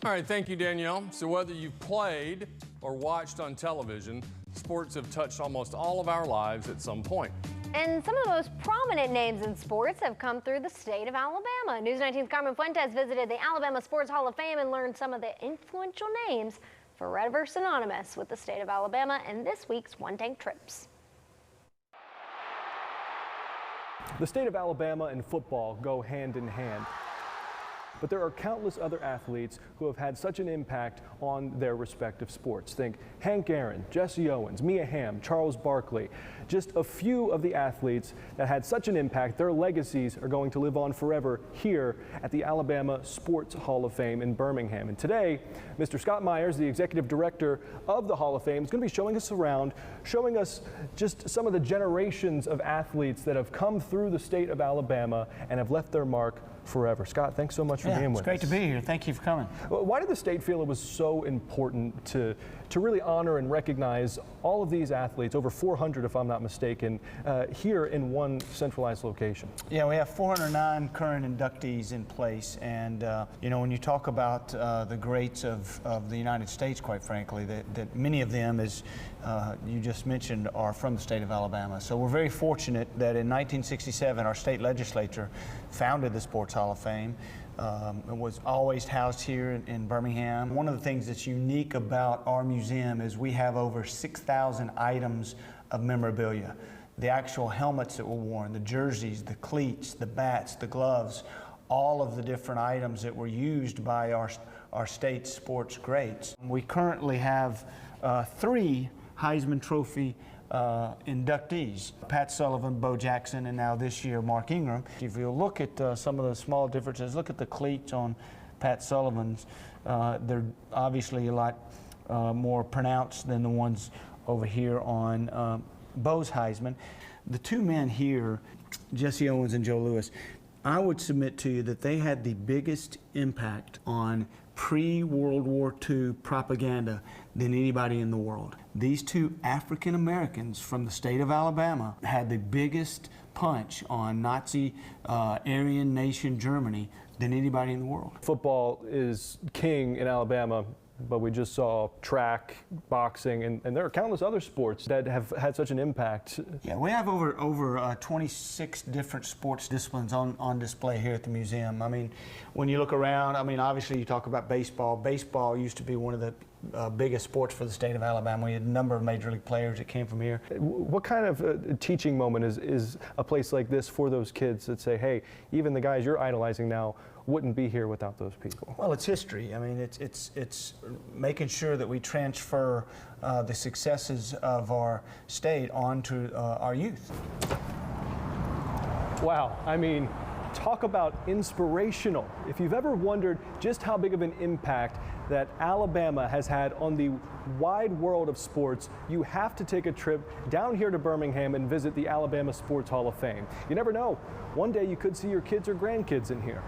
All right, thank you, Danielle. So whether you've played or watched on television, sports have touched almost all of our lives at some point. And some of the most prominent names in sports have come through the state of Alabama. News 19's Carmen Fuentes visited the Alabama Sports Hall of Fame and learned some of the influential names forever synonymous with the state of Alabama in this week's One Tank Trips. The state of Alabama and football go hand in hand. But there are countless other athletes who have had such an impact on their respective sports. Think Hank Aaron, Jesse Owens, Mia Hamm, Charles Barkley. Just a few of the athletes that had such an impact, their legacies are going to live on forever here at the Alabama Sports Hall of Fame in Birmingham. And today, Mr. Scott Myers, the executive director of the Hall of Fame, is going to be showing us around, showing us just some of the generations of athletes that have come through the state of Alabama and have left their mark forever. Scott, thanks so much for being with us. It's great to be here. Thank you for coming. Why did the state feel it was so important to really honor and recognize all of these athletes, over 400 if I'm not mistaken, here in one centralized location? Yeah, we have 409 current inductees in place, and you know, when you talk about the greats of the United States, quite frankly, that many of them, as you just mentioned, are from the state of Alabama. So we're very fortunate that in 1967 our state legislature founded the Sports Hall of Fame. It was always housed here in Birmingham. One of the things that's unique about our museum is we have over 6,000 items of memorabilia. The actual helmets that were worn, the jerseys, the cleats, the bats, the gloves, all of the different items that were used by our state's sports greats. We currently have 3 Heisman Trophy inductees: Pat Sullivan, Bo Jackson, and now this year Mark Ingram. If you look at some of the small differences, look at the cleats on Pat Sullivan's. They're obviously a lot more pronounced than the ones over here on Bo's Heisman. The 2 men here, Jesse Owens and Joe Louis, I would submit to you that they had the biggest impact on pre-World War II propaganda than anybody in the world. These 2 African Americans from the state of Alabama had the biggest punch on Nazi Aryan nation Germany than anybody in the world. Football is king in Alabama, but we just saw track, boxing, and there are countless other sports that have had such an impact. Yeah, we have over 26 different sports disciplines on display here at the museum. I mean, when you look around, I mean, obviously you talk about baseball. Baseball used to be one of the biggest sports for the state of Alabama. We had a number of major league players that came from here. What kind of teaching moment is a place like this for those kids that say, hey, even the guys you're idolizing now wouldn't be here without those people? Well, it's history. I mean, it's making sure that we transfer the successes of our state onto our youth. Wow, I mean, talk about inspirational. If you've ever wondered just how big of an impact that Alabama has had on the wide world of sports, you have to take a trip down here to Birmingham and visit the Alabama Sports Hall of Fame. You never know, one day you could see your kids or grandkids in here.